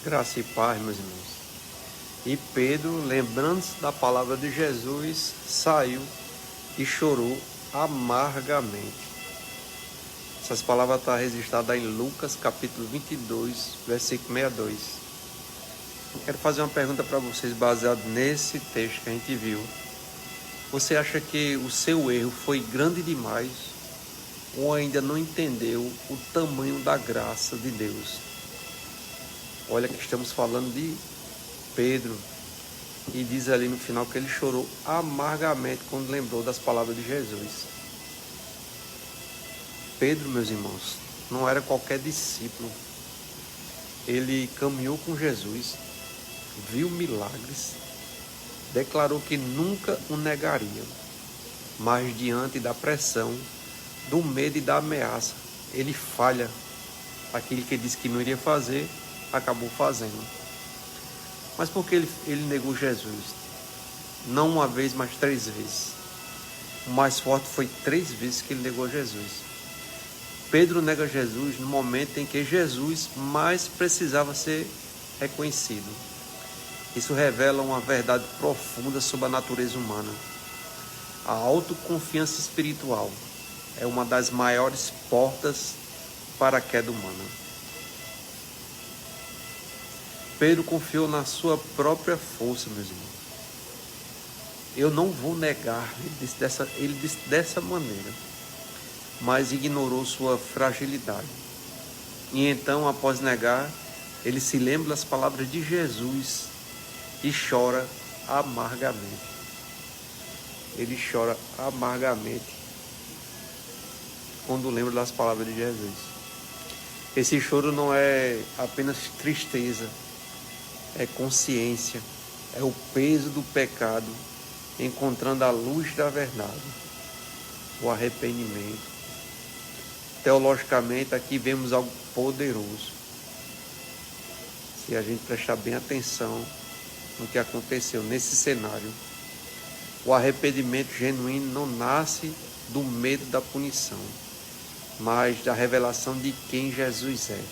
Graça e paz, meus irmãos. E Pedro, lembrando-se da palavra de Jesus, saiu e chorou amargamente. Essas palavras estão registradas em Lucas capítulo 22, versículo 62. Eu quero fazer uma pergunta para vocês baseado nesse texto que a gente viu. Você acha que o seu erro foi grande demais ou ainda não entendeu o tamanho da graça de Deus? Olha que estamos falando de Pedro, e diz ali no final que ele chorou amargamente quando lembrou das palavras de Jesus. Pedro, meus irmãos, não era qualquer discípulo. Ele caminhou com Jesus, viu milagres, declarou que nunca o negaria, mas diante da pressão, do medo e da ameaça, ele falha. Aquilo que ele disse que não iria fazer, acabou fazendo. Mas por que ele negou Jesus? Não uma vez, mas 3 vezes. O mais forte foi 3 vezes que ele negou Jesus. Pedro nega Jesus no momento em que Jesus mais precisava ser reconhecido. Isso revela uma verdade profunda sobre a natureza humana. A autoconfiança espiritual é uma das maiores portas para a queda humana. Pedro confiou na sua própria força, meus irmãos. Eu não vou negar, ele disse dessa maneira, mas ignorou sua fragilidade. E então, após negar, ele se lembra das palavras de Jesus e chora amargamente. Ele chora amargamente quando lembra das palavras de Jesus. Esse choro não é apenas tristeza, é consciência, é o peso do pecado encontrando a luz da verdade, o arrependimento. Teologicamente, aqui vemos algo poderoso. Se a gente prestar bem atenção no que aconteceu nesse cenário, o arrependimento genuíno não nasce do medo da punição, mas da revelação de quem Jesus é.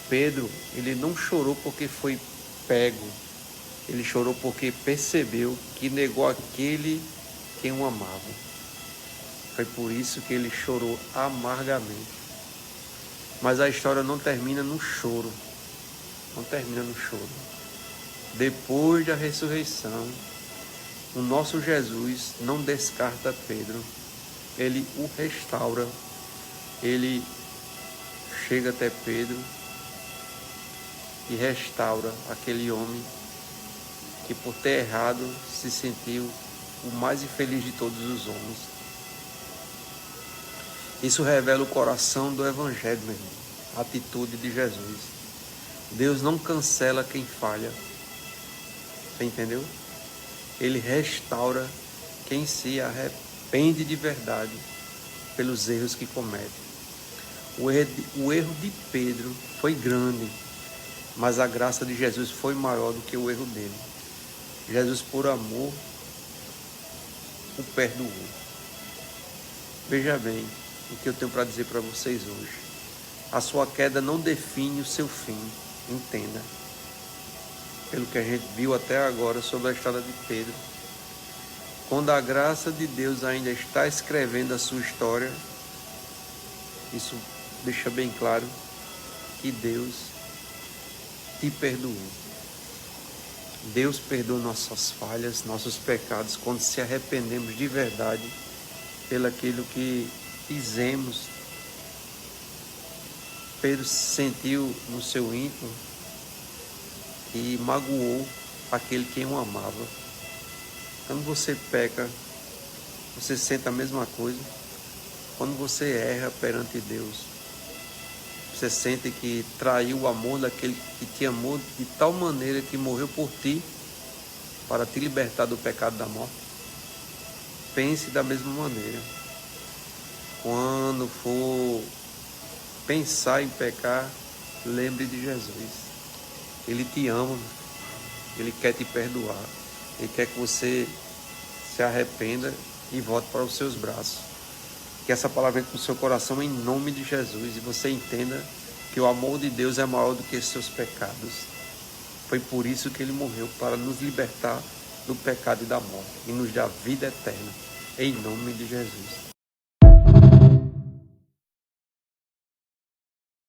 Pedro, ele não chorou porque foi pego, ele chorou porque percebeu que negou aquele quem o amava. Foi por isso que ele chorou amargamente. Mas a história não termina no choro, não termina no choro. Depois da ressurreição, o nosso Jesus não descarta Pedro, ele o restaura, ele chega até Pedro e restaura aquele homem que por ter errado se sentiu o mais infeliz de todos os homens. Isso revela o coração do Evangelho, meu irmão, a atitude de Jesus. Deus não cancela quem falha, você entendeu? Ele restaura quem se arrepende de verdade pelos erros que comete. O erro de Pedro foi grande, mas a graça de Jesus foi maior do que o erro dele. Jesus, por amor, o perdoou. Veja bem o que eu tenho para dizer para vocês hoje. A sua queda não define o seu fim, entenda. Pelo que a gente viu até agora sobre a história de Pedro. Quando a graça de Deus ainda está escrevendo a sua história, isso deixa bem claro que Deus te perdoou. Deus perdoa nossas falhas, nossos pecados, quando se arrependemos de verdade pelaquilo que fizemos. Pedro se sentiu no seu íntimo e magoou aquele quem o amava. Quando você peca, você sente a mesma coisa. Quando você erra perante Deus, você sente que traiu o amor daquele que te amou de tal maneira que morreu por ti para te libertar do pecado da morte. Pense da mesma maneira. Quando for pensar em pecar, lembre de Jesus. Ele te ama, ele quer te perdoar, ele quer que você se arrependa e volte para os seus braços. Que essa palavra entre no seu coração em nome de Jesus e você entenda que que o amor de Deus é maior do que seus pecados. Foi por isso que ele morreu, para nos libertar do pecado e da morte e nos dar vida eterna, em nome de Jesus.